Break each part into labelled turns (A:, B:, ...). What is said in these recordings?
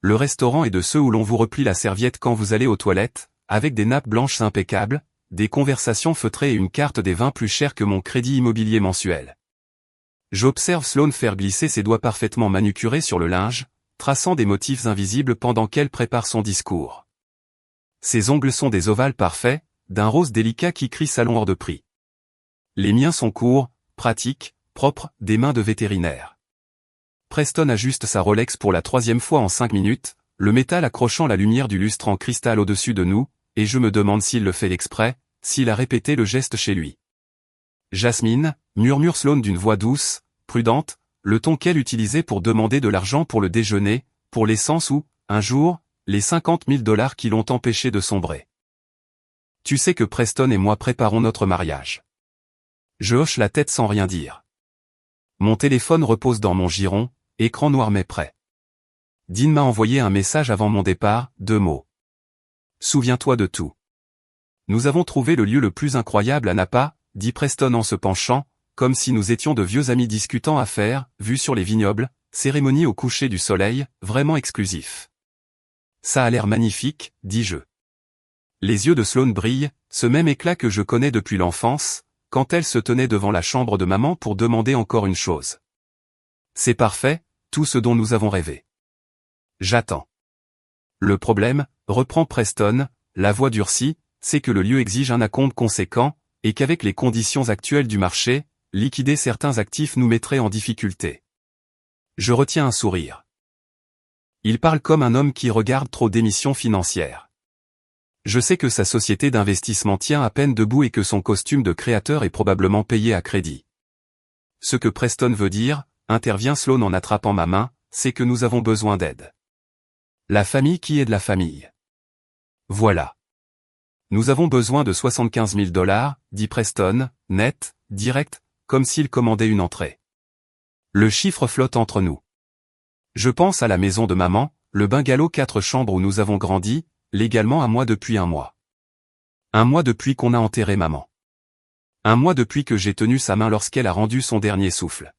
A: Le restaurant est de ceux où l'on vous replie la serviette quand vous allez aux toilettes, avec des nappes blanches impeccables, des conversations feutrées et une carte des vins plus chère que mon crédit immobilier mensuel. J'observe Sloane faire glisser ses doigts parfaitement manucurés sur le linge, traçant des motifs invisibles pendant qu'elle prépare son discours. Ses ongles sont des ovales parfaits, d'un rose délicat qui crie salon hors de prix. Les miens sont courts, pratiques, propres, des mains de vétérinaire. Preston ajuste sa Rolex pour la 3e fois en 5 minutes, le métal accrochant la lumière du lustre en cristal au-dessus de nous, et je me demande s'il le fait exprès, s'il a répété le geste chez lui. Jasmine, murmure Sloane d'une voix douce, prudente, le ton qu'elle utilisait pour demander de l'argent pour le déjeuner, pour l'essence ou, un jour, les $50 000 qui l'ont empêché de sombrer. Tu sais que Preston et moi préparons notre mariage. Je hoche la tête sans rien dire. Mon téléphone repose dans mon giron, écran noir mais prêt. Dean m'a envoyé un message avant mon départ, 2 mots. Souviens-toi de tout. Nous avons trouvé le lieu le plus incroyable à Napa, dit Preston en se penchant, comme si nous étions de vieux amis discutant à faire, vue sur les vignobles, cérémonie au coucher du soleil, vraiment exclusif. Ça a l'air magnifique, dis-je. Les yeux de Sloane brillent, ce même éclat que je connais depuis l'enfance, quand elle se tenait devant la chambre de maman pour demander encore une chose. C'est parfait, tout ce dont nous avons rêvé. J'attends. Le problème, reprend Preston, la voix durcie, c'est que le lieu exige un acompte conséquent, et qu'avec les conditions actuelles du marché, liquider certains actifs nous mettrait en difficulté. Je retiens un sourire. Il parle comme un homme qui regarde trop d'émissions financières. Je sais que sa société d'investissement tient à peine debout et que son costume de créateur est probablement payé à crédit. Ce que Preston veut dire, intervient Sloane en attrapant ma main, c'est que nous avons besoin d'aide. La famille qui aide la famille. Voilà. Nous avons besoin de $75 000, dit Preston, net, direct, comme s'il commandait une entrée. Le chiffre flotte entre nous. Je pense à la maison de maman, le bungalow 4 chambres où nous avons grandi, légalement à moi depuis 1 mois. 1 mois depuis qu'on a enterré maman. 1 mois depuis que j'ai tenu sa main lorsqu'elle a rendu son dernier souffle.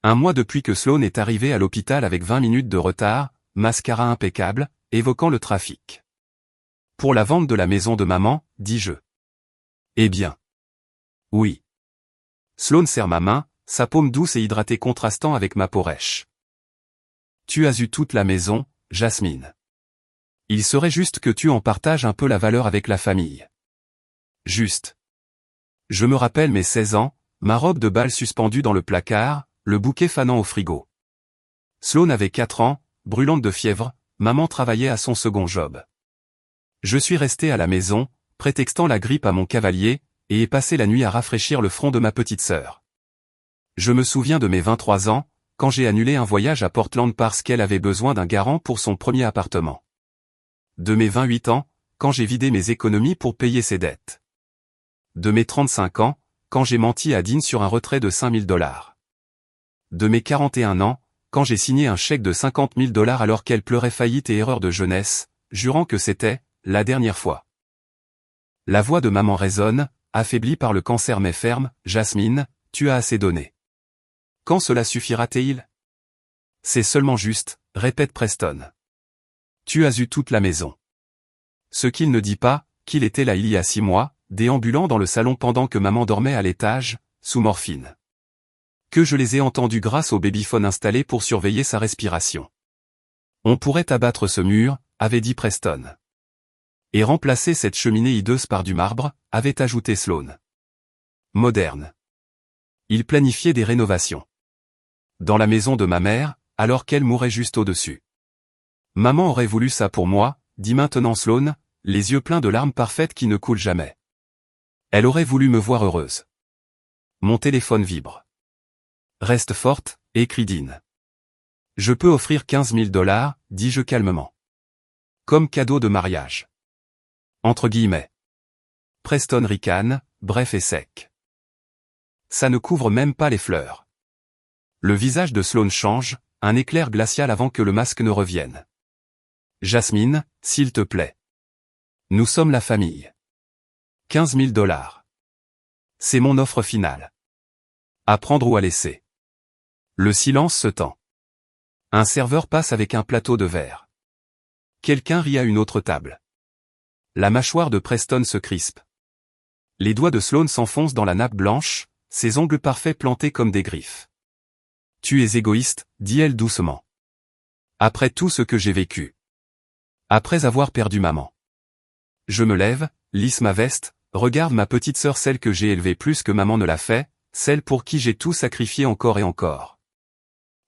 A: 1 mois depuis que Sloane est arrivé à l'hôpital avec 20 minutes de retard, mascara impeccable, évoquant le trafic. Pour la vente de la maison de maman, dis-je. Eh bien. Oui. Sloane serre ma main, sa paume douce et hydratée contrastant avec ma peau rêche. Tu as eu toute la maison, Jasmine. Il serait juste que tu en partages un peu la valeur avec la famille. Juste. Je me rappelle mes 16 ans, ma robe de bal suspendue dans le placard, le bouquet fanant au frigo. Sloane avait 4 ans, brûlante de fièvre, maman travaillait à son second job. Je suis resté à la maison, prétextant la grippe à mon cavalier, et ai passé la nuit à rafraîchir le front de ma petite sœur. Je me souviens de mes 23 ans, quand j'ai annulé un voyage à Portland parce qu'elle avait besoin d'un garant pour son premier appartement. De mes 28 ans, quand j'ai vidé mes économies pour payer ses dettes. De mes 35 ans, quand j'ai menti à Dean sur un retrait de $5 000. De mes 41 ans, quand j'ai signé un chèque de $50 000 alors qu'elle pleurait faillite et erreur de jeunesse, jurant que c'était la dernière fois. La voix de maman résonne, affaiblie par le cancer mais ferme, Jasmine, tu as assez donné. Quand cela suffira-t-il? C'est seulement juste, répète Preston. Tu as eu toute la maison. Ce qu'il ne dit pas, qu'il était là il y a 6 mois, déambulant dans le salon pendant que maman dormait à l'étage, sous morphine. Que je les ai entendus grâce au babyphone installé pour surveiller sa respiration. On pourrait abattre ce mur, avait dit Preston. Et remplacer cette cheminée hideuse par du marbre, avait ajouté Sloane. Moderne. Il planifiait des rénovations. Dans la maison de ma mère, alors qu'elle mourait juste au-dessus. Maman aurait voulu ça pour moi, dit maintenant Sloane, les yeux pleins de larmes parfaites qui ne coulent jamais. Elle aurait voulu me voir heureuse. Mon téléphone vibre. Reste forte, écrit Dean. Je peux offrir $15 000, dis-je calmement. Comme cadeau de mariage. Entre guillemets. Preston ricane, bref et sec. Ça ne couvre même pas les fleurs. Le visage de Sloane change, un éclair glacial avant que le masque ne revienne. Jasmine, s'il te plaît. Nous sommes la famille. $15 000. C'est mon offre finale. À prendre ou à laisser. Le silence se tend. Un serveur passe avec un plateau de verre. Quelqu'un rit à une autre table. La mâchoire de Preston se crispe. Les doigts de Sloane s'enfoncent dans la nappe blanche, ses ongles parfaits plantés comme des griffes. Tu es égoïste, dit-elle doucement. Après tout ce que j'ai vécu. Après avoir perdu maman. Je me lève, lisse ma veste, regarde ma petite sœur, celle que j'ai élevée plus que maman ne l'a fait, celle pour qui j'ai tout sacrifié encore et encore.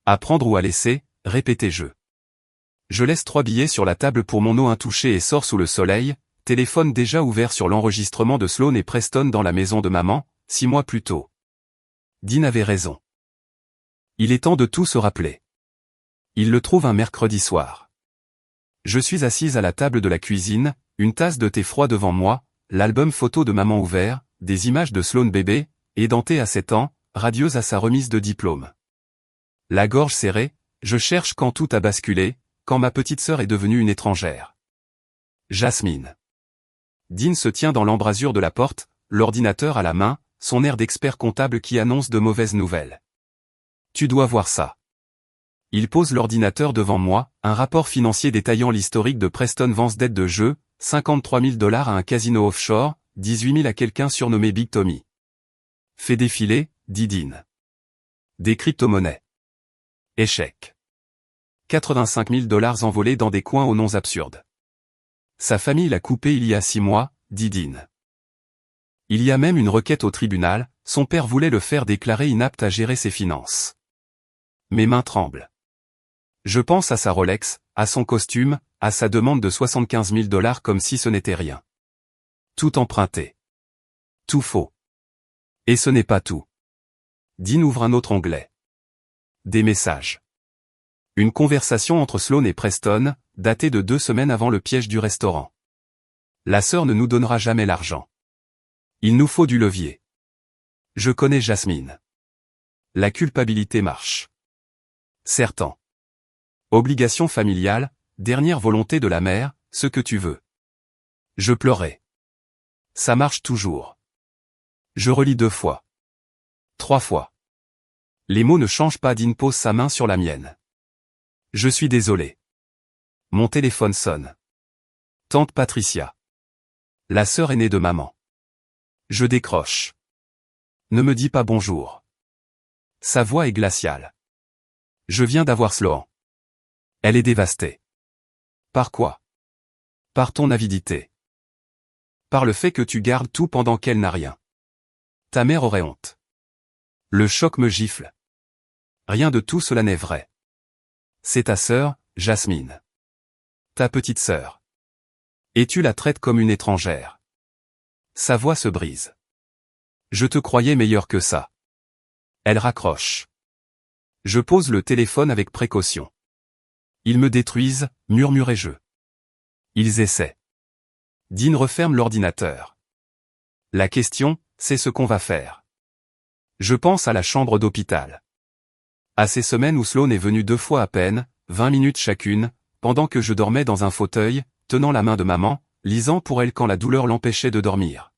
A: À prendre ou à laisser, répétais-je. Je laisse 3 billets sur la table pour mon eau intouchée et sors sous le soleil, téléphone déjà ouvert sur l'enregistrement de Sloane et Preston dans la maison de maman, 6 mois plus tôt. Dean avait raison. Il est temps de tout se rappeler. Il le trouve un mercredi soir. Je suis assise à la table de la cuisine, une tasse de thé froid devant moi, l'album photo de maman ouvert, des images de Sloane bébé, édentée à 7 ans, radieuse à sa remise de diplôme. La gorge serrée, je cherche quand tout a basculé, quand ma petite sœur est devenue une étrangère. Jasmine. Dean se tient dans l'embrasure de la porte, l'ordinateur à la main, son air d'expert comptable qui annonce de mauvaises nouvelles. Tu dois voir ça. Il pose l'ordinateur devant moi, un rapport financier détaillant l'historique de Preston Vance, dette de jeu, 53 000 $ à un casino offshore, 18 000 à quelqu'un surnommé Big Tommy. Fait défiler, dit Dean. Des crypto-monnaies. Échec. 85 000 $ envolés dans des coins aux noms absurdes. Sa famille l'a coupé il y a 6 mois, dit Dean. Il y a même une requête au tribunal, son père voulait le faire déclarer inapte à gérer ses finances. Mes mains tremblent. Je pense à sa Rolex, à son costume, à sa demande de 75 000 $ comme si ce n'était rien. Tout emprunté. Tout faux. Et ce n'est pas tout. Dean ouvre un autre onglet. Des messages. Une conversation entre Sloane et Preston, datée de 2 semaines avant le piège du restaurant. La sœur ne nous donnera jamais l'argent. Il nous faut du levier. Je connais Jasmine. La culpabilité marche. Certain. Obligation familiale, dernière volonté de la mère, ce que tu veux. Je pleurais. Ça marche toujours. Je relis 2 fois. 3 fois. Les mots ne changent pas. Dean pose sa main sur la mienne. Je suis désolé. Mon téléphone sonne. Tante Patricia. La sœur aînée de maman. Je décroche. Ne me dis pas bonjour. Sa voix est glaciale. Je viens d'avoir Sloane. Elle est dévastée. Par quoi? Par ton avidité. Par le fait que tu gardes tout pendant qu'elle n'a rien. Ta mère aurait honte. Le choc me gifle. Rien de tout cela n'est vrai. C'est ta sœur, Jasmine. Ta petite sœur. Et tu la traites comme une étrangère. Sa voix se brise. Je te croyais meilleur que ça. Elle raccroche. Je pose le téléphone avec précaution. Ils me détruisent, murmurai-je. Ils essaient. Dean referme l'ordinateur. La question, c'est ce qu'on va faire. Je pense à la chambre d'hôpital. À ces semaines où Sloane est venue 2 fois à peine, 20 minutes chacune, pendant que je dormais dans un fauteuil, tenant la main de maman, lisant pour elle quand la douleur l'empêchait de dormir.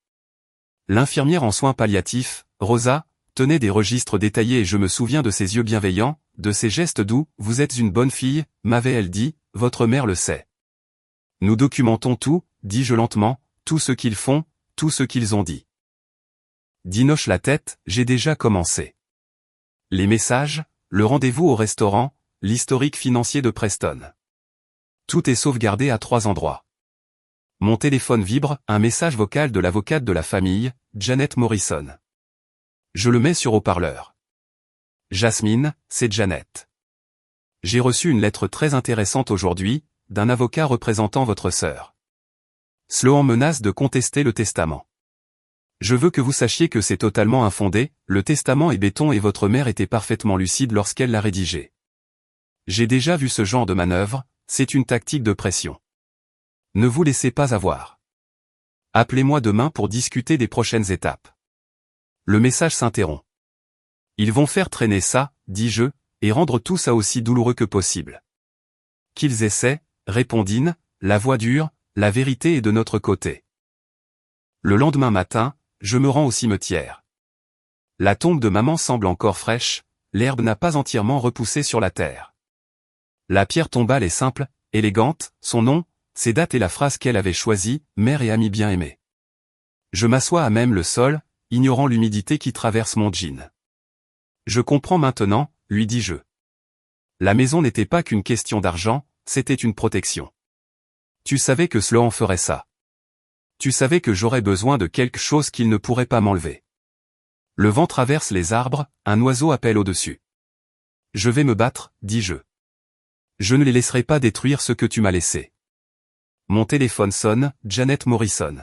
A: L'infirmière en soins palliatifs, Rosa, tenait des registres détaillés et je me souviens de ses yeux bienveillants, de ses gestes doux. Vous êtes une bonne fille, m'avait-elle dit, votre mère le sait. Nous documentons tout, dis-je lentement, tout ce qu'ils font, tout ce qu'ils ont dit. Dean hoche la tête, j'ai déjà commencé. Les messages, le rendez-vous au restaurant, l'historique financier de Preston. Tout est sauvegardé à 3 endroits. Mon téléphone vibre, un message vocal de l'avocate de la famille, Janet Morrison. Je le mets sur haut-parleur. Jasmine, c'est Janet. J'ai reçu une lettre très intéressante aujourd'hui, d'un avocat représentant votre sœur. Sloane menace de contester le testament. Je veux que vous sachiez que c'est totalement infondé, le testament est béton et votre mère était parfaitement lucide lorsqu'elle l'a rédigé. J'ai déjà vu ce genre de manœuvre, c'est une tactique de pression. Ne vous laissez pas avoir. Appelez-moi demain pour discuter des prochaines étapes. Le message s'interrompt. Ils vont faire traîner ça, dis-je, et rendre tout ça aussi douloureux que possible. Qu'ils essaient, répondit Dean, la voix dure, la vérité est de notre côté. Le lendemain matin, je me rends au cimetière. La tombe de maman semble encore fraîche, l'herbe n'a pas entièrement repoussé sur la terre. La pierre tombale est simple, élégante, son nom, ses dates et la phrase qu'elle avait choisie, mère et ami bien-aimé. Je m'assois à même le sol, ignorant l'humidité qui traverse mon jean. Je comprends maintenant, lui dis-je. La maison n'était pas qu'une question d'argent, c'était une protection. Tu savais que Sloan ferait ça. Tu savais que j'aurais besoin de quelque chose qu'il ne pourrait pas m'enlever. Le vent traverse les arbres, un oiseau appelle au-dessus. Je vais me battre, dis-je. Je ne les laisserai pas détruire ce que tu m'as laissé. Mon téléphone sonne, Janet Morrison.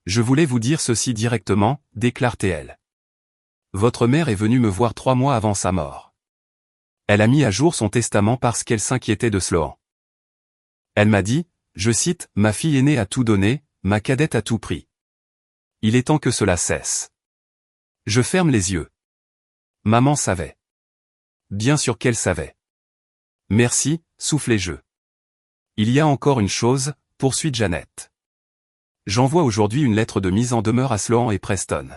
A: Je voulais vous dire ceci directement, déclare-t-elle. Votre mère est venue me voir 3 mois avant sa mort. Elle a mis à jour son testament parce qu'elle s'inquiétait de Sloan. Elle m'a dit, je cite, ma fille aînée a tout donné, ma cadette a tout pris. Il est temps que cela cesse. Je ferme les yeux. Maman savait. Bien sûr qu'elle savait. Merci, soufflai-je. Il y a encore une chose, poursuit Janet. J'envoie aujourd'hui une lettre de mise en demeure à Sloan et Preston.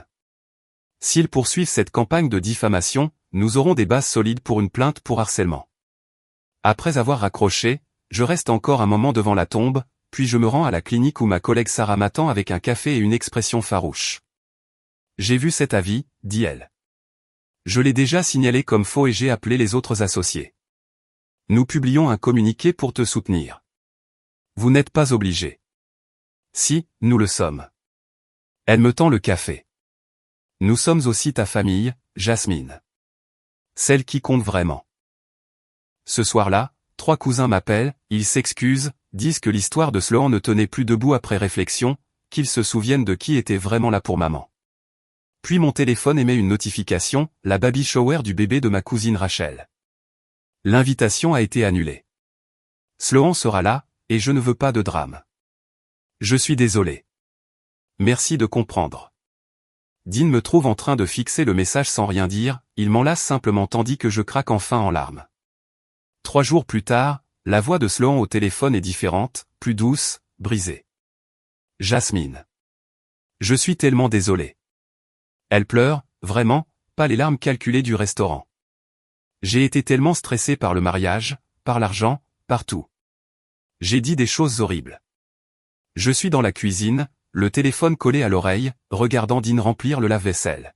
A: S'ils poursuivent cette campagne de diffamation, nous aurons des bases solides pour une plainte pour harcèlement. Après avoir raccroché, je reste encore un moment devant la tombe, puis je me rends à la clinique où ma collègue Sarah m'attend avec un café et une expression farouche. J'ai vu cet avis, dit-elle. Je l'ai déjà signalé comme faux et j'ai appelé les autres associés. Nous publions un communiqué pour te soutenir. Vous n'êtes pas obligé. Si, nous le sommes. Elle me tend le café. Nous sommes aussi ta famille, Jasmine. Celle qui compte vraiment. Ce soir-là, 3 cousins m'appellent, ils s'excusent, disent que l'histoire de Sloan ne tenait plus debout après réflexion, qu'ils se souviennent de qui était vraiment là pour maman. Puis mon téléphone émet une notification, la baby shower du bébé de ma cousine Rachel. L'invitation a été annulée. Sloan sera là, et je ne veux pas de drame. Je suis désolé. Merci de comprendre. Dean me trouve en train de fixer le message sans rien dire, il m'enlace simplement tandis que je craque enfin en larmes. 3 jours plus tard, la voix de Sloan au téléphone est différente, plus douce, brisée. Jasmine. Je suis tellement désolé. Elle pleure, vraiment, pas les larmes calculées du restaurant. J'ai été tellement stressé par le mariage, par l'argent, par tout. J'ai dit des choses horribles. Je suis dans la cuisine, le téléphone collé à l'oreille, regardant Dean remplir le lave-vaisselle.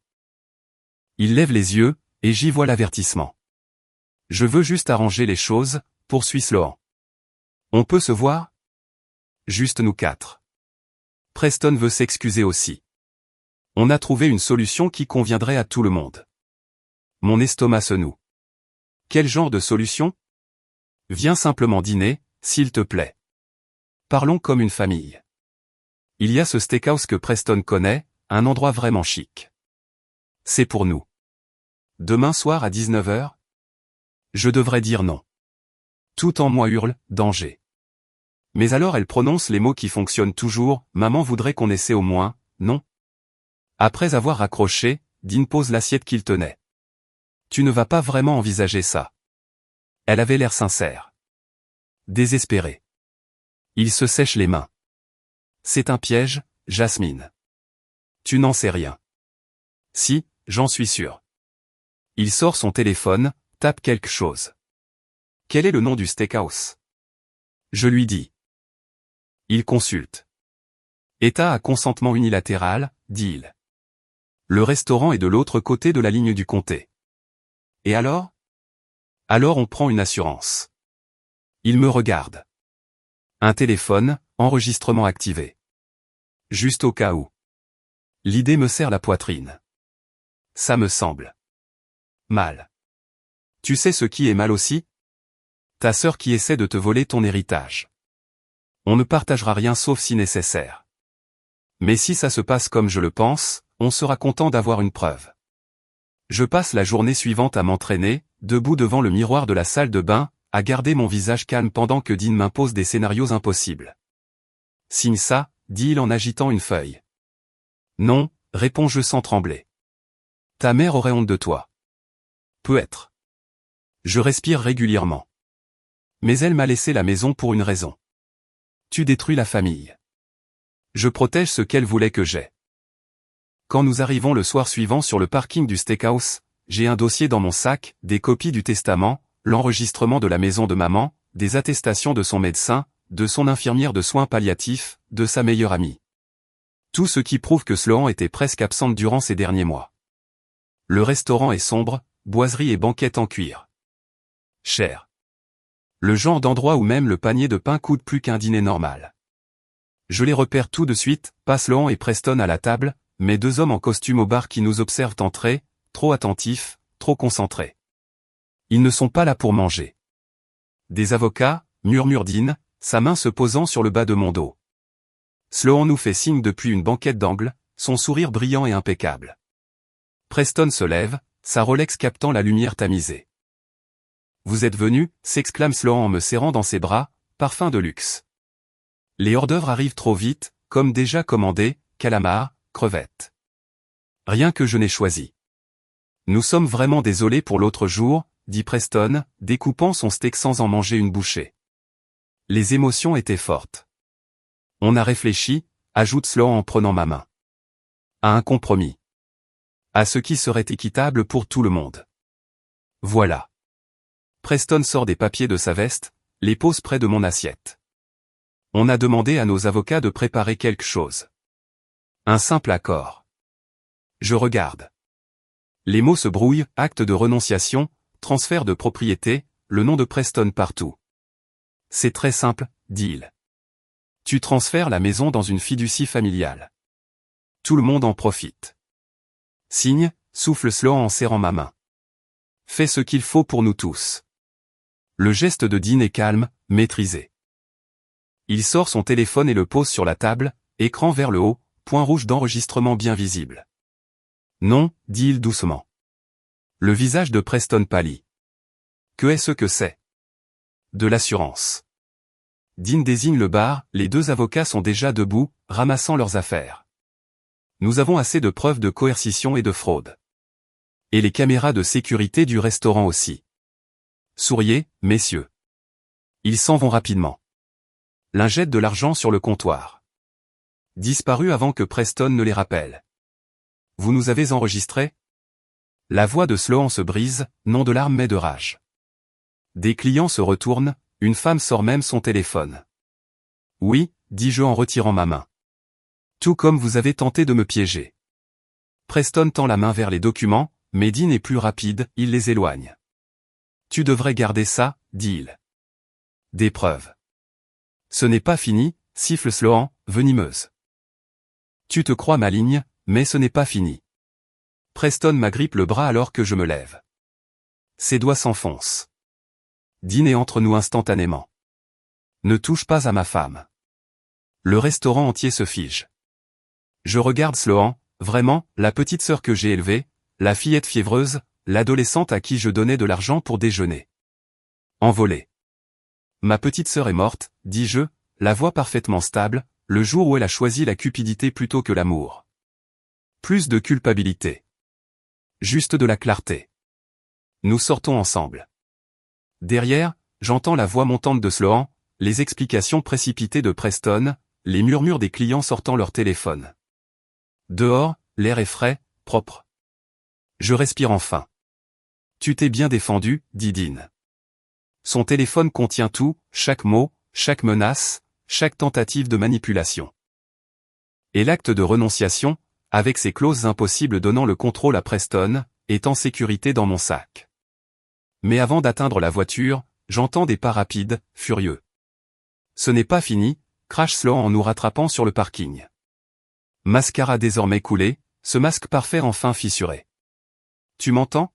A: Il lève les yeux, et j'y vois l'avertissement. Je veux juste arranger les choses, poursuit Sloan. On peut se voir? Juste nous 4. Preston veut s'excuser aussi. On a trouvé une solution qui conviendrait à tout le monde. Mon estomac se noue. Quel genre de solution? Viens simplement dîner, s'il te plaît. Parlons comme une famille. Il y a ce steakhouse que Preston connaît, un endroit vraiment chic. C'est pour nous. Demain soir à 19h? Je devrais dire non. Tout en moi hurle, danger. Mais alors elle prononce les mots qui fonctionnent toujours, maman voudrait qu'on essaie au moins, non? Après avoir raccroché, Dean pose l'assiette qu'il tenait. Tu ne vas pas vraiment envisager ça. Elle avait l'air sincère. Désespérée. Il se sèche les mains. C'est un piège, Jasmine. Tu n'en sais rien. Si, j'en suis sûr. Il sort son téléphone, tape quelque chose. Quel est le nom du steakhouse? Je lui dis. Il consulte. État à consentement unilatéral, dit-il. Le restaurant est de l'autre côté de la ligne du comté. Et alors? Alors on prend une assurance. Il me regarde. Un téléphone, enregistrement activé. Juste au cas où. L'idée me serre la poitrine. Ça me semble mal. Tu sais ce qui est mal aussi? Ta sœur qui essaie de te voler ton héritage. On ne partagera rien sauf si nécessaire. Mais si ça se passe comme je le pense, on sera content d'avoir une preuve. Je passe la journée suivante à m'entraîner, debout devant le miroir de la salle de bain, à garder mon visage calme pendant que Dean m'impose des scénarios impossibles. Signe ça, dit-il en agitant une feuille. Non, réponds-je sans trembler. Ta mère aurait honte de toi. Peut-être. Je respire régulièrement. Mais elle m'a laissé la maison pour une raison. Tu détruis la famille. Je protège ce qu'elle voulait que j'aie. Quand nous arrivons le soir suivant sur le parking du steakhouse, j'ai un dossier dans mon sac, des copies du testament, l'enregistrement de la maison de maman, des attestations de son médecin, de son infirmière de soins palliatifs, de sa meilleure amie. Tout ce qui prouve que Sloan était presque absente durant ces derniers mois. Le restaurant est sombre, boiserie et banquette en cuir. Cher. Le genre d'endroit où même le panier de pain coûte plus qu'un dîner normal. Je les repère tout de suite, pas Sloan et Preston à la table, mais deux hommes en costume au bar qui nous observent entrer, trop attentifs, trop concentrés. Ils ne sont pas là pour manger. Des avocats, murmure Dean, sa main se posant sur le bas de mon dos. Sloan nous fait signe depuis une banquette d'angle, son sourire brillant et impeccable. Preston se lève, sa Rolex captant la lumière tamisée. Vous êtes venu, s'exclame Sloan en me serrant dans ses bras, parfum de luxe. Les hors-d'œuvre arrivent trop vite, comme déjà commandé, calamars, crevettes. Rien que je n'ai choisi. Nous sommes vraiment désolés pour l'autre jour, dit Preston, découpant son steak sans en manger une bouchée. Les émotions étaient fortes. On a réfléchi, ajoute Sloan en prenant ma main. À un compromis. À ce qui serait équitable pour tout le monde. Voilà. Preston sort des papiers de sa veste, les pose près de mon assiette. On a demandé à nos avocats de préparer quelque chose. Un simple accord. Je regarde. Les mots se brouillent, acte de renonciation, transfert de propriété, le nom de Preston partout. C'est très simple, dit-il. Tu transfères la maison dans une fiducie familiale. Tout le monde en profite. Signe, souffle Sloan en serrant ma main. Fais ce qu'il faut pour nous tous. Le geste de Dean est calme, maîtrisé. Il sort son téléphone et le pose sur la table, écran vers le haut, point rouge d'enregistrement bien visible. Non, dit-il doucement. Le visage de Preston pâlit. Que est-ce que c'est? De l'assurance. Dean désigne le bar, les deux avocats sont déjà debout, ramassant leurs affaires. Nous avons assez de preuves de coercition et de fraude. Et les caméras de sécurité du restaurant aussi. Souriez, messieurs. Ils s'en vont rapidement. L'un jette de l'argent sur le comptoir. Disparu avant que Preston ne les rappelle. Vous nous avez enregistrés? La voix de Sloan se brise, non de larmes mais de rage. Des clients se retournent, une femme sort même son téléphone. Oui, dis-je en retirant ma main. Tout comme vous avez tenté de me piéger. Preston tend la main vers les documents, mais Dean est plus rapide, il les éloigne. Tu devrais garder ça, dit-il. Des preuves. Ce n'est pas fini, siffle Sloan, venimeuse. Tu te crois maligne, mais ce n'est pas fini. Preston m'agrippe le bras alors que je me lève. Ses doigts s'enfoncent. Dean est entre nous instantanément. Ne touche pas à ma femme. Le restaurant entier se fige. Je regarde Sloan, vraiment, la petite sœur que j'ai élevée, la fillette fiévreuse, l'adolescente à qui je donnais de l'argent pour déjeuner. Envolée. Ma petite sœur est morte, dis-je, la voix parfaitement stable, le jour où elle a choisi la cupidité plutôt que l'amour. Plus de culpabilité. Juste de la clarté. Nous sortons ensemble. Derrière, j'entends la voix montante de Sloan, les explications précipitées de Preston, les murmures des clients sortant leur téléphone. Dehors, l'air est frais, propre. Je respire enfin. Tu t'es bien défendu, dit Dean. Son téléphone contient tout, chaque mot, chaque menace, chaque tentative de manipulation. Et l'acte de renonciation, avec ses clauses impossibles donnant le contrôle à Preston, est en sécurité dans mon sac. Mais avant d'atteindre la voiture, j'entends des pas rapides, furieux. Ce n'est pas fini, crache Sloan en nous rattrapant sur le parking. Mascara désormais coulé, ce masque parfait enfin fissuré. Tu m'entends?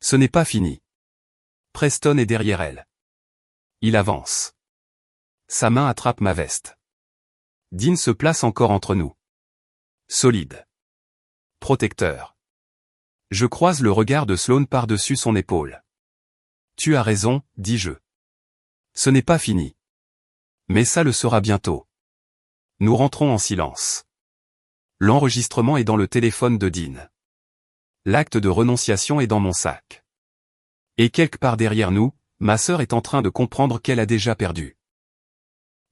A: Ce n'est pas fini. Preston est derrière elle. Il avance. Sa main attrape ma veste. Dean se place encore entre nous. Solide. Protecteur. Je croise le regard de Sloan par-dessus son épaule. Tu as raison, dis-je. Ce n'est pas fini. Mais ça le sera bientôt. Nous rentrons en silence. L'enregistrement est dans le téléphone de Dean. L'acte de renonciation est dans mon sac. Et quelque part derrière nous, ma sœur est en train de comprendre qu'elle a déjà perdu.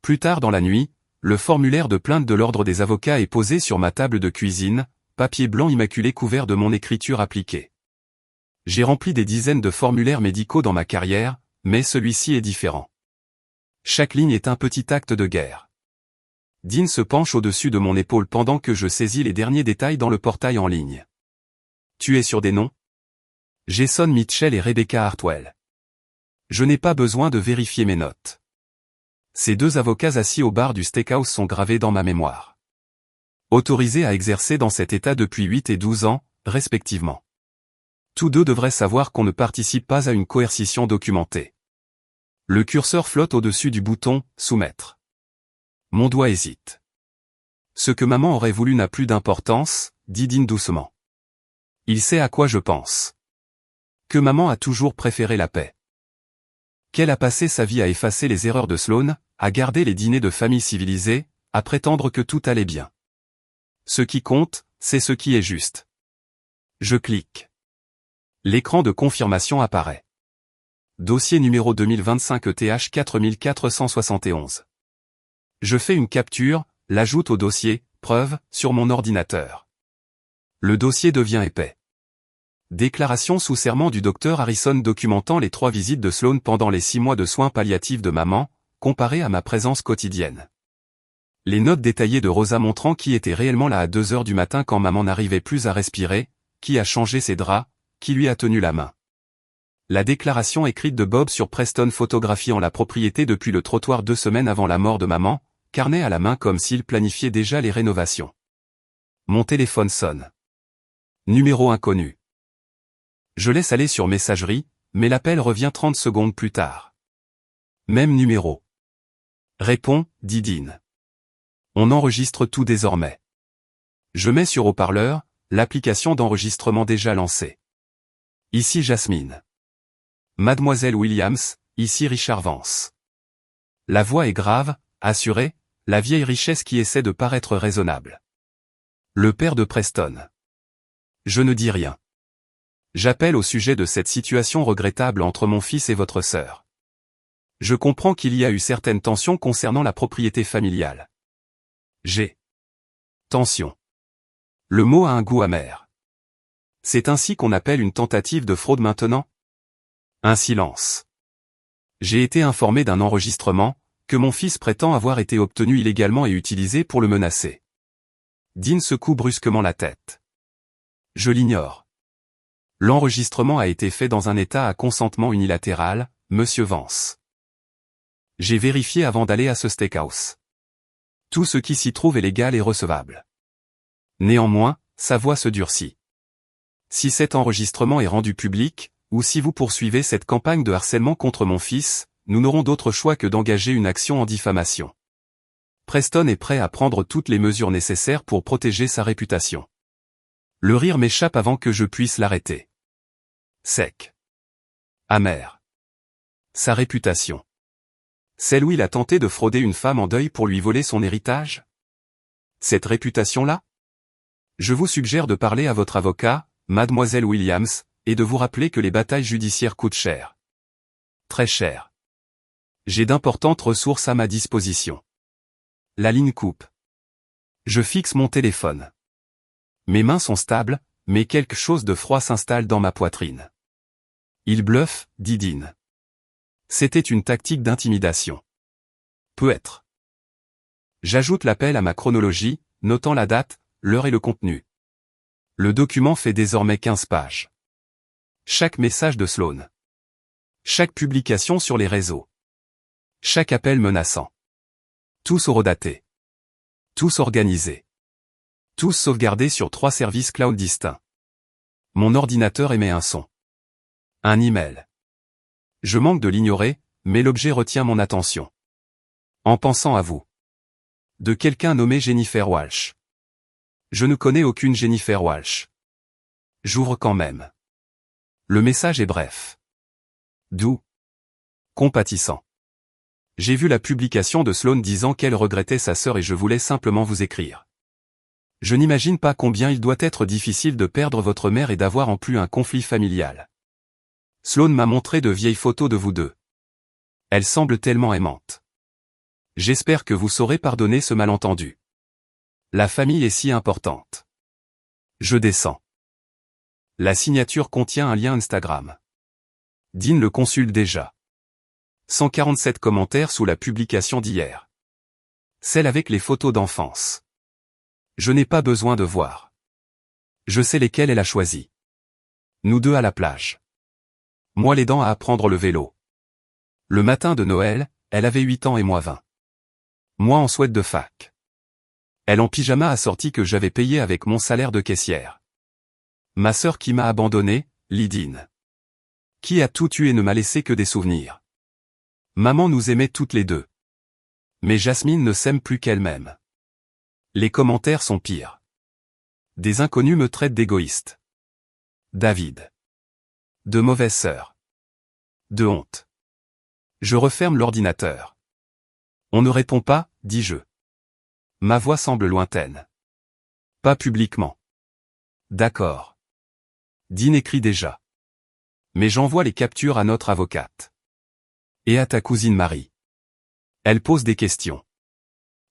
A: Plus tard dans la nuit, le formulaire de plainte de l'ordre des avocats est posé sur ma table de cuisine, papier blanc immaculé couvert de mon écriture appliquée. J'ai rempli des dizaines de formulaires médicaux dans ma carrière, mais celui-ci est différent. Chaque ligne est un petit acte de guerre. Dean se penche au-dessus de mon épaule pendant que je saisis les derniers détails dans le portail en ligne. Tu es sur des noms? Jason Mitchell et Rebecca Hartwell. Je n'ai pas besoin de vérifier mes notes. Ces deux avocats assis au bar du steakhouse sont gravés dans ma mémoire. Autorisés à exercer dans cet état depuis 8 et 12 ans, respectivement. Tous deux devraient savoir qu'on ne participe pas à une coercition documentée. Le curseur flotte au-dessus du bouton « Soumettre ». Mon doigt hésite. Ce que maman aurait voulu n'a plus d'importance, dit Dean doucement. Il sait à quoi je pense. Que maman a toujours préféré la paix. Qu'elle a passé sa vie à effacer les erreurs de Sloan, à garder les dîners de famille civilisés, à prétendre que tout allait bien. Ce qui compte, c'est ce qui est juste. Je clique. L'écran de confirmation apparaît. Dossier numéro 2025 ETH 4471. Je fais une capture, l'ajoute au dossier, preuve, sur mon ordinateur. Le dossier devient épais. Déclaration sous serment du docteur Harrison documentant les 3 visites de Sloan pendant les 6 mois de soins palliatifs de maman, comparées à ma présence quotidienne. Les notes détaillées de Rosa montrant qui était réellement là à 2 heures du matin quand maman n'arrivait plus à respirer, qui a changé ses draps, qui lui a tenu la main. La déclaration écrite de Bob sur Preston photographiant la propriété depuis le trottoir 2 semaines avant la mort de maman, carnet à la main comme s'il planifiait déjà les rénovations. Mon téléphone sonne. Numéro inconnu. Je laisse aller sur messagerie, mais l'appel revient 30 secondes plus tard. Même numéro. Réponds, dit Dean. On enregistre tout désormais. Je mets sur haut-parleur, l'application d'enregistrement déjà lancée. Ici Jasmine. Mademoiselle Williams, ici Richard Vance. La voix est grave, assurée, la vieille richesse qui essaie de paraître raisonnable. Le père de Preston. Je ne dis rien. J'appelle au sujet de cette situation regrettable entre mon fils et votre sœur. Je comprends qu'il y a eu certaines tensions concernant la propriété familiale. Tension. Le mot a un goût amer. C'est ainsi qu'on appelle une tentative de fraude maintenant? Un silence. J'ai été informé d'un enregistrement, que mon fils prétend avoir été obtenu illégalement et utilisé pour le menacer. Dean secoue brusquement la tête. Je l'ignore. L'enregistrement a été fait dans un état à consentement unilatéral, monsieur Vance. J'ai vérifié avant d'aller à ce steakhouse. Tout ce qui s'y trouve est légal et recevable. Néanmoins, sa voix se durcit. Si cet enregistrement est rendu public, ou si vous poursuivez cette campagne de harcèlement contre mon fils, nous n'aurons d'autre choix que d'engager une action en diffamation. Preston est prêt à prendre toutes les mesures nécessaires pour protéger sa réputation. Le rire m'échappe avant que je puisse l'arrêter. Sec. Amer. Sa réputation. Celle où il a tenté de frauder une femme en deuil pour lui voler son héritage? Cette réputation-là? Je vous suggère de parler à votre avocat, mademoiselle Williams, et de vous rappeler que les batailles judiciaires coûtent cher. Très cher. J'ai d'importantes ressources à ma disposition. La ligne coupe. Je fixe mon téléphone. Mes mains sont stables, mais quelque chose de froid s'installe dans ma poitrine. Il bluffe, dit Dean. C'était une tactique d'intimidation. Peut-être. J'ajoute l'appel à ma chronologie, notant la date, l'heure et le contenu. Le document fait désormais 15 pages. Chaque message de Sloan. Chaque publication sur les réseaux. Chaque appel menaçant. Tous horodatés. Tous organisés. Tous sauvegardés sur 3 services cloud distincts. Mon ordinateur émet un son. Un email. Je manque de l'ignorer, mais l'objet retient mon attention. En pensant à vous. De quelqu'un nommé Jennifer Walsh. Je ne connais aucune Jennifer Walsh. J'ouvre quand même. Le message est bref. Doux. Compatissant. J'ai vu la publication de Sloan disant qu'elle regrettait sa sœur et je voulais simplement vous écrire. Je n'imagine pas combien il doit être difficile de perdre votre mère et d'avoir en plus un conflit familial. Sloan m'a montré de vieilles photos de vous deux. Elles semblent tellement aimantes. J'espère que vous saurez pardonner ce malentendu. La famille est si importante. Je descends. La signature contient un lien Instagram. Dean le consulte déjà. 147 commentaires sous la publication d'hier. Celle avec les photos d'enfance. Je n'ai pas besoin de voir. Je sais lesquelles elle a choisi. Nous deux à la plage. Moi l'aidant à apprendre le vélo. Le matin de Noël, elle avait 8 ans et moi 20. Moi en sweat de fac. Elle en pyjama assorti que j'avais payé avec mon salaire de caissière. Ma sœur qui m'a abandonné, Lydine. Qui a tout tué et ne m'a laissé que des souvenirs. Maman nous aimait toutes les deux. Mais Jasmine ne s'aime plus qu'elle-même. Les commentaires sont pires. Des inconnus me traitent d'égoïste. David. De mauvaise sœur. De honte. Je referme l'ordinateur. On ne répond pas, dis-je. Ma voix semble lointaine. Pas publiquement. D'accord. Dean écrit déjà. Mais j'envoie les captures à notre avocate. Et à ta cousine Marie. Elle pose des questions.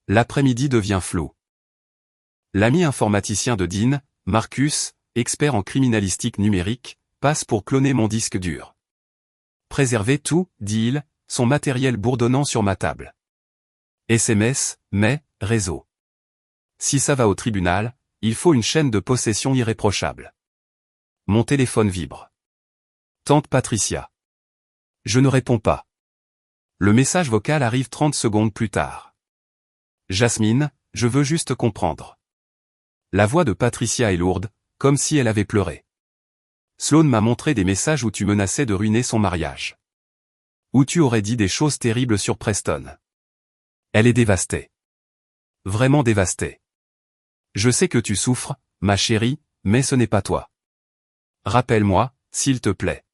A: L'après-midi devient flou. L'ami informaticien de Dean, Marcus, expert en criminalistique numérique, passe pour cloner mon disque dur. Préservez tout, dit-il, son matériel bourdonnant sur ma table. SMS, mais, réseau. Si ça va au tribunal, il faut une chaîne de possession irréprochable. Mon téléphone vibre. Tante Patricia. Je ne réponds pas. Le message vocal arrive 30 secondes plus tard. Jasmine, je veux juste comprendre. La voix de Patricia est lourde, comme si elle avait pleuré. Sloan m'a montré des messages où tu menaçais de ruiner son mariage. Où tu aurais dit des choses terribles sur Preston. Elle est dévastée. Vraiment dévastée. Je sais que tu souffres, ma chérie, mais ce n'est pas toi. Rappelle-moi, s'il te plaît.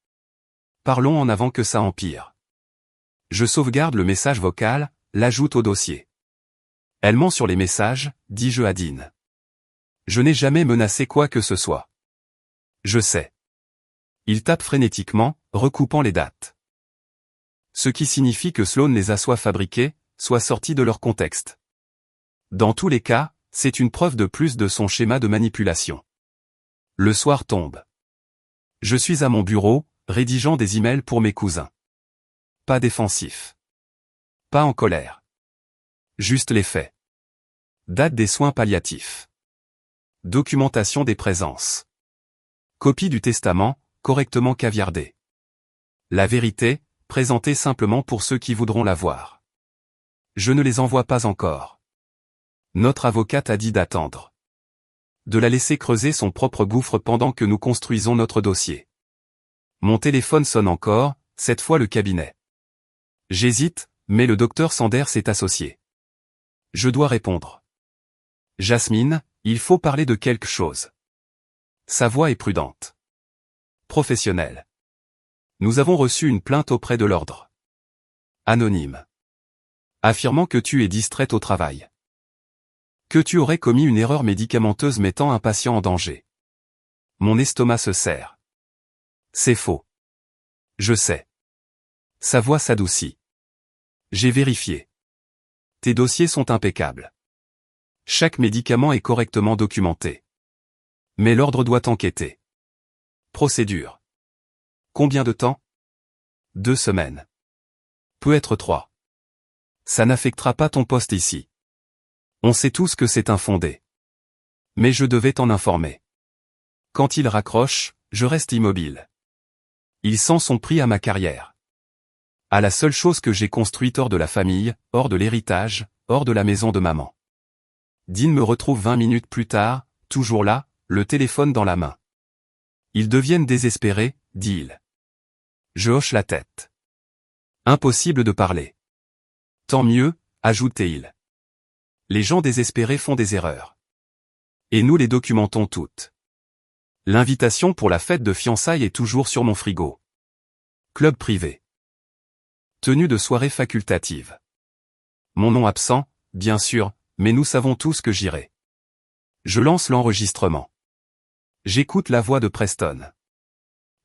A: Parlons en avant que ça empire. Je sauvegarde le message vocal, l'ajoute au dossier. Elle ment sur les messages, dis-je à Dean. Je n'ai jamais menacé quoi que ce soit. Je sais. Il tape frénétiquement, recoupant les dates. Ce qui signifie que Sloan les a soit fabriqués, soit sortis de leur contexte. Dans tous les cas, c'est une preuve de plus de son schéma de manipulation. Le soir tombe. Je suis à mon bureau, rédigeant des emails pour mes cousins. Pas défensif. Pas en colère. Juste les faits. Date des soins palliatifs. Documentation des présences. Copie du testament, correctement caviardée. La vérité, présentée simplement pour ceux qui voudront la voir. Je ne les envoie pas encore. Notre avocate a dit d'attendre. De la laisser creuser son propre gouffre pendant que nous construisons notre dossier. Mon téléphone sonne encore, cette fois le cabinet. J'hésite, mais le docteur Sanders est associé. Je dois répondre. Jasmine, il faut parler de quelque chose. Sa voix est prudente. Professionnelle. Nous avons reçu une plainte auprès de l'ordre. Anonyme. Affirmant que tu es distraite au travail. Que tu aurais commis une erreur médicamenteuse mettant un patient en danger. Mon estomac se serre. C'est faux. Je sais. Sa voix s'adoucit. J'ai vérifié. Tes dossiers sont impeccables. Chaque médicament est correctement documenté. Mais l'ordre doit enquêter. Procédure. Combien de temps? 2 semaines. Peut être 3. Ça n'affectera pas ton poste ici. On sait tous que c'est infondé. Mais je devais t'en informer. Quand il raccroche, je reste immobile. Il sent son prix à ma carrière. À la seule chose que j'ai construite hors de la famille, hors de l'héritage, hors de la maison de maman. Dean me retrouve 20 minutes plus tard, toujours là, le téléphone dans la main. Ils deviennent désespérés, dit-il. Je hoche la tête. Impossible de parler. Tant mieux, ajoutait-il. Les gens désespérés font des erreurs. Et nous les documentons toutes. L'invitation pour la fête de fiançailles est toujours sur mon frigo. Club privé. Tenue de soirée facultative. Mon nom absent, bien sûr, mais nous savons tous que j'irai. Je lance l'enregistrement. J'écoute la voix de Preston.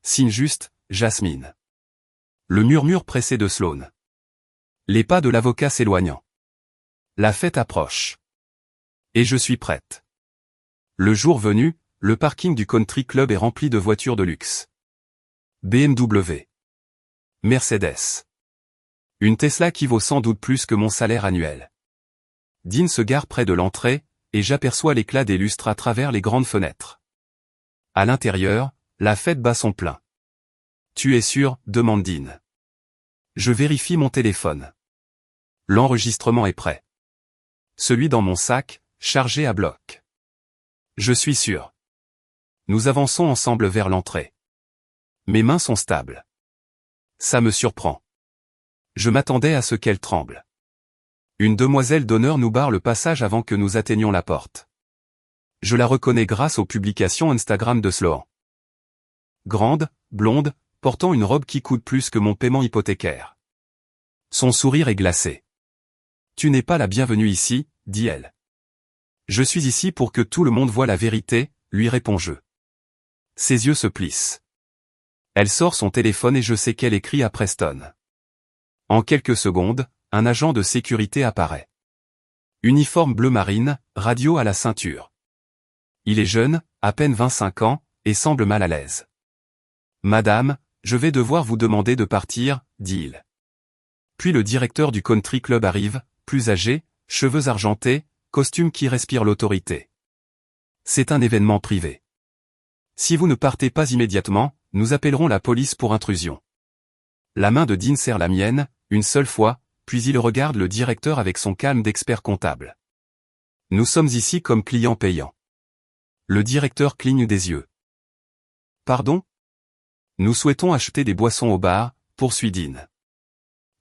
A: Signe juste, Jasmine. Le murmure pressé de Sloan. Les pas de l'avocat s'éloignant. La fête approche. Et je suis prête. Le jour venu, le parking du country club est rempli de voitures de luxe. BMW. Mercedes. Une Tesla qui vaut sans doute plus que mon salaire annuel. Dean se gare près de l'entrée, et j'aperçois l'éclat des lustres à travers les grandes fenêtres. À l'intérieur, la fête bat son plein. Tu es sûr, demande Dean. Je vérifie mon téléphone. L'enregistrement est prêt. Celui dans mon sac, chargé à bloc. Je suis sûr. Nous avançons ensemble vers l'entrée. Mes mains sont stables. Ça me surprend. Je m'attendais à ce qu'elle tremble. Une demoiselle d'honneur nous barre le passage avant que nous atteignions la porte. Je la reconnais grâce aux publications Instagram de Sloan. Grande, blonde, portant une robe qui coûte plus que mon paiement hypothécaire. Son sourire est glacé. Tu n'es pas la bienvenue ici, dit-elle. Je suis ici pour que tout le monde voie la vérité, lui réponds-je. Ses yeux se plissent. Elle sort son téléphone et je sais qu'elle écrit à Preston. En quelques secondes, un agent de sécurité apparaît. Uniforme bleu marine, radio à la ceinture. Il est jeune, à peine 25 ans, et semble mal à l'aise. Madame, je vais devoir vous demander de partir, dit-il. Puis le directeur du country club arrive, plus âgé, cheveux argentés, costume qui respire l'autorité. C'est un événement privé. Si vous ne partez pas immédiatement, nous appellerons la police pour intrusion. La main de Dean serre la mienne, une seule fois, puis il regarde le directeur avec son calme d'expert comptable. Nous sommes ici comme clients payants. Le directeur cligne des yeux. Pardon ? Nous souhaitons acheter des boissons au bar, poursuit Dean.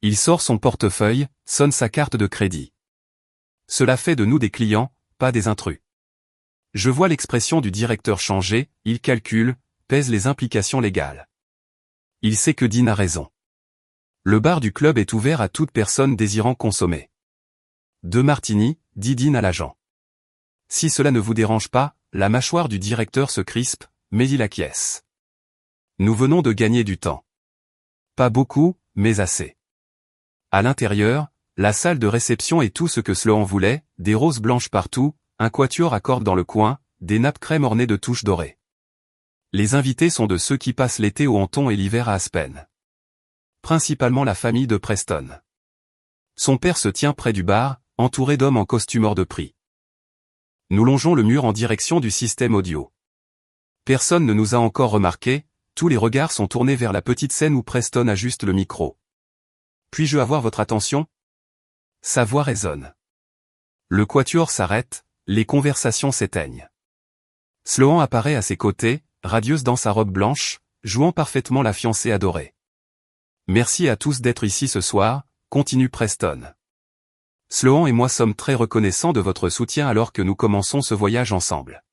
A: Il sort son portefeuille, sonne sa carte de crédit. Cela fait de nous des clients, pas des intrus. Je vois l'expression du directeur changer, il calcule, pèse les implications légales. Il sait que Dean a raison. Le bar du club est ouvert à toute personne désirant consommer. 2 martinis, dit Dean à l'agent. Si cela ne vous dérange pas, la mâchoire du directeur se crispe, mais il acquiesce. Nous venons de gagner du temps. Pas beaucoup, mais assez. À l'intérieur, la salle de réception est tout ce que Sloan voulait, des roses blanches partout, un quatuor à cordes dans le coin, des nappes crème ornées de touches dorées. Les invités sont de ceux qui passent l'été au Hampton et l'hiver à Aspen. Principalement la famille de Preston. Son père se tient près du bar, entouré d'hommes en costume hors de prix. Nous longeons le mur en direction du système audio. Personne ne nous a encore remarqué, tous les regards sont tournés vers la petite scène où Preston ajuste le micro. Puis-je avoir votre attention ? Sa voix résonne. Le quatuor s'arrête, les conversations s'éteignent. Sloan apparaît à ses côtés, radieuse dans sa robe blanche, jouant parfaitement la fiancée adorée. Merci à tous d'être ici ce soir, continue Preston. Sloan et moi sommes très reconnaissants de votre soutien alors que nous commençons ce voyage ensemble.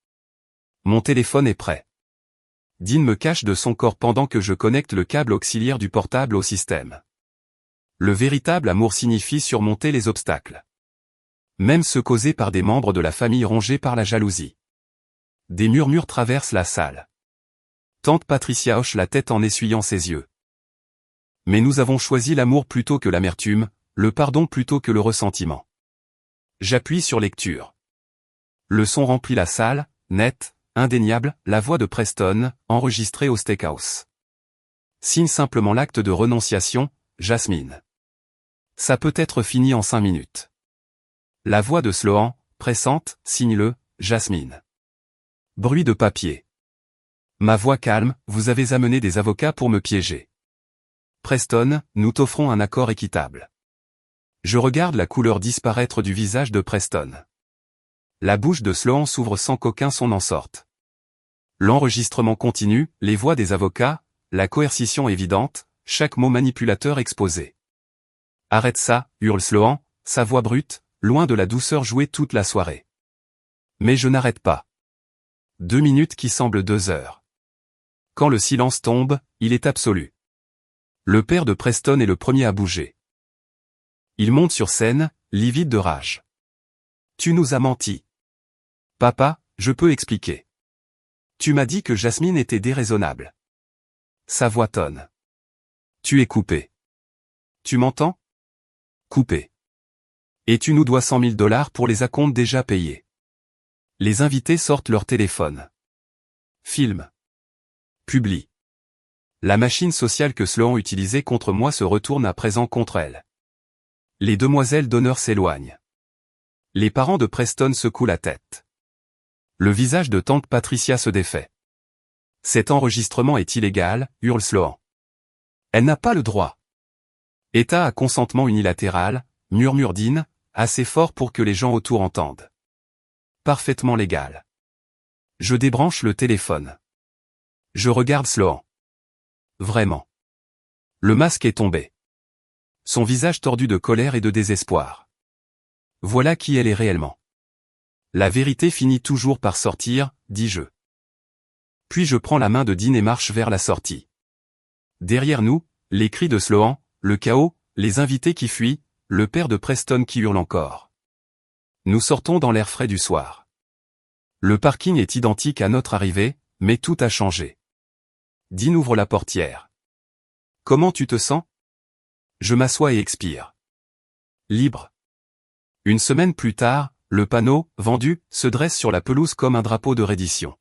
A: Mon téléphone est prêt. Dean me cache de son corps pendant que je connecte le câble auxiliaire du portable au système. Le véritable amour signifie surmonter les obstacles. Même ceux causés par des membres de la famille rongés par la jalousie. Des murmures traversent la salle. Tante Patricia hoche la tête en essuyant ses yeux. Mais nous avons choisi l'amour plutôt que l'amertume, le pardon plutôt que le ressentiment. J'appuie sur lecture. Le son remplit la salle, net, indéniable, la voix de Preston, enregistrée au steakhouse. Signe simplement l'acte de renonciation, Jasmine. Ça peut être fini en 5 minutes. La voix de Sloan, pressante, signe-le, Jasmine. Bruit de papier. Ma voix calme, vous avez amené des avocats pour me piéger. Preston, nous t'offrons un accord équitable. Je regarde la couleur disparaître du visage de Preston. La bouche de Sloan s'ouvre sans qu'aucun son n'en sorte. L'enregistrement continue, les voix des avocats, la coercition évidente, chaque mot manipulateur exposé. Arrête ça, hurle Sloan, sa voix brute, loin de la douceur jouée toute la soirée. Mais je n'arrête pas. 2 minutes qui semblent 2 heures. Quand le silence tombe, il est absolu. Le père de Preston est le premier à bouger. Il monte sur scène, livide de rage. Tu nous as menti. Papa, je peux expliquer. Tu m'as dit que Jasmine était déraisonnable. Sa voix tonne. Tu es coupé. Tu m'entends ? Coupé. Et tu nous dois $100 000 pour les acomptes déjà payés. Les invités sortent leur téléphone. Film. Publie. La machine sociale que Sloan utilisait contre moi se retourne à présent contre elle. Les demoiselles d'honneur s'éloignent. Les parents de Preston secouent la tête. Le visage de tante Patricia se défait. Cet enregistrement est illégal, hurle Sloan. Elle n'a pas le droit. État à consentement unilatéral, murmure Dean, assez fort pour que les gens autour entendent. Parfaitement légal. Je débranche le téléphone. Je regarde Sloan. Vraiment. Le masque est tombé. Son visage tordu de colère et de désespoir. Voilà qui elle est réellement. La vérité finit toujours par sortir, dis-je. Puis je prends la main de Dean et marche vers la sortie. Derrière nous, les cris de Sloan, le chaos, les invités qui fuient, le père de Preston qui hurle encore. Nous sortons dans l'air frais du soir. Le parking est identique à notre arrivée, mais tout a changé. Dean ouvre la portière. Comment tu te sens ? Je m'assois et expire. Libre. Une semaine plus tard, le panneau « Vendu » se dresse sur la pelouse comme un drapeau de reddition.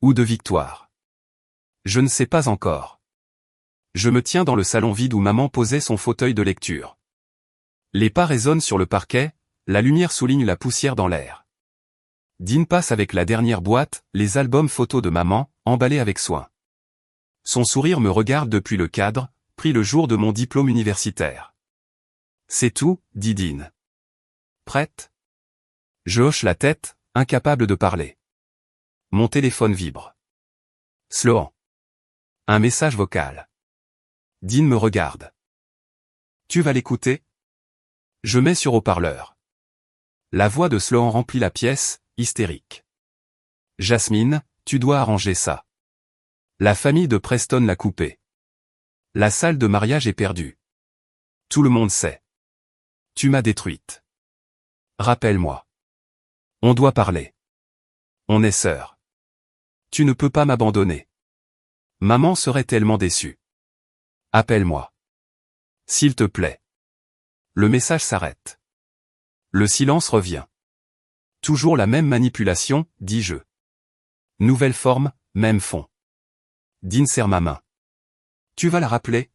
A: Ou de victoire. Je ne sais pas encore. Je me tiens dans le salon vide où maman posait son fauteuil de lecture. Les pas résonnent sur le parquet, la lumière souligne la poussière dans l'air. Dean passe avec la dernière boîte, les albums photos de maman, emballés avec soin. Son sourire me regarde depuis le cadre, pris le jour de mon diplôme universitaire. C'est tout, dit Dean. Prête ? Je hoche la tête, incapable de parler. Mon téléphone vibre. Sloan. Un message vocal. Dean me regarde. Tu vas l'écouter ? Je mets sur haut-parleur. La voix de Sloan remplit la pièce, hystérique. Jasmine, tu dois arranger ça. La famille de Preston l'a coupé. La salle de mariage est perdue. Tout le monde sait. Tu m'as détruite. Rappelle-moi. On doit parler. On est sœurs. Tu ne peux pas m'abandonner. Maman serait tellement déçue. Appelle-moi. S'il te plaît. Le message s'arrête. Le silence revient. Toujours la même manipulation, dis-je. Nouvelle forme, même fond. Dean serre ma main. Tu vas la rappeler ?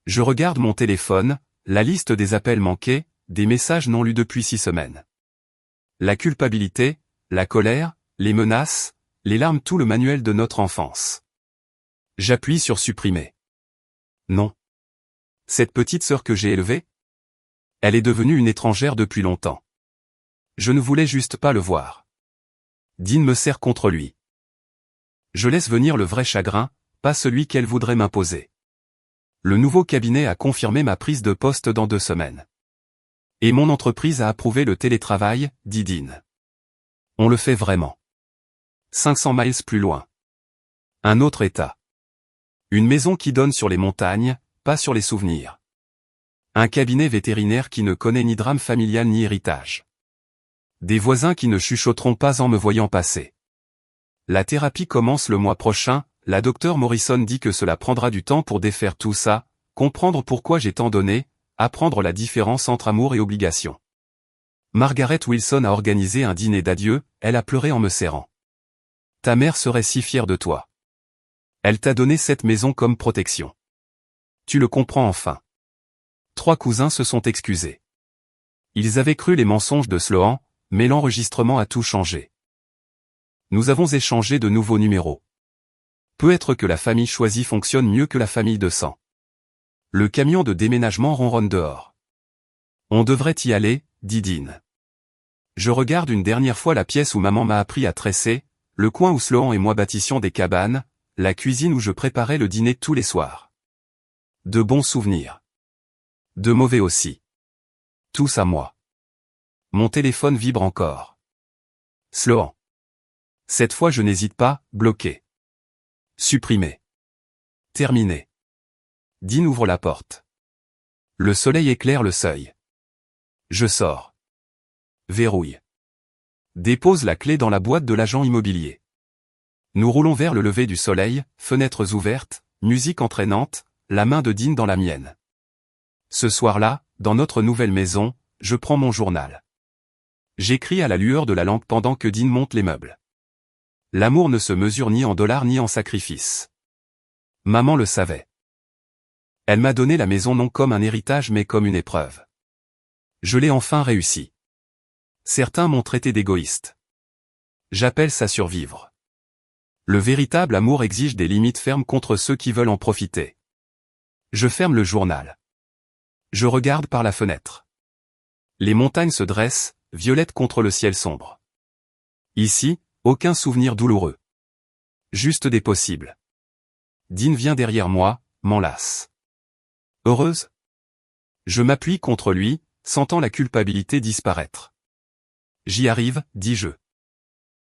A: Je regarde mon téléphone, la liste des appels manqués, des messages non lus depuis 6 semaines. La culpabilité, la colère, les menaces, les larmes, tout le manuel de notre enfance. J'appuie sur supprimer. Non. Cette petite sœur que j'ai élevée ? Elle est devenue une étrangère depuis longtemps. Je ne voulais juste pas le voir. Dean me serre contre lui. Je laisse venir le vrai chagrin, pas celui qu'elle voudrait m'imposer. Le nouveau cabinet a confirmé ma prise de poste dans 2 semaines. Et mon entreprise a approuvé le télétravail, dit Dean. On le fait vraiment. 500 miles plus loin. Un autre état. Une maison qui donne sur les montagnes, pas sur les souvenirs. Un cabinet vétérinaire qui ne connaît ni drame familial ni héritage. Des voisins qui ne chuchoteront pas en me voyant passer. La thérapie commence le mois prochain, la docteure Morrison dit que cela prendra du temps pour défaire tout ça, comprendre pourquoi j'ai tant donné, apprendre la différence entre amour et obligation. Margaret Wilson a organisé un dîner d'adieu, elle a pleuré en me serrant. Ta mère serait si fière de toi. Elle t'a donné cette maison comme protection. Tu le comprends enfin. 3 cousins se sont excusés. Ils avaient cru les mensonges de Sloan, mais l'enregistrement a tout changé. Nous avons échangé de nouveaux numéros. Peut-être que la famille choisie fonctionne mieux que la famille de sang. Le camion de déménagement ronronne dehors. On devrait y aller, dit Dean. Je regarde une dernière fois la pièce où maman m'a appris à tresser, le coin où Sloan et moi bâtissions des cabanes, la cuisine où je préparais le dîner tous les soirs. De bons souvenirs. De mauvais aussi. Tous à moi. Mon téléphone vibre encore. Sloan. Cette fois je n'hésite pas, bloqué. Supprimé. Terminé. Dean ouvre la porte. Le soleil éclaire le seuil. Je sors. Verrouille. Dépose la clé dans la boîte de l'agent immobilier. Nous roulons vers le lever du soleil, fenêtres ouvertes, musique entraînante, la main de Dean dans la mienne. Ce soir-là, dans notre nouvelle maison, je prends mon journal. J'écris à la lueur de la lampe pendant que Dean monte les meubles. L'amour ne se mesure ni en dollars ni en sacrifices. Maman le savait. Elle m'a donné la maison non comme un héritage mais comme une épreuve. Je l'ai enfin réussi. Certains m'ont traité d'égoïste. J'appelle ça survivre. Le véritable amour exige des limites fermes contre ceux qui veulent en profiter. Je ferme le journal. Je regarde par la fenêtre. Les montagnes se dressent, violettes contre le ciel sombre. Ici, aucun souvenir douloureux. Juste des possibles. Dean vient derrière moi, m'enlace. Heureuse? Je m'appuie contre lui, sentant la culpabilité disparaître. J'y arrive, dis-je.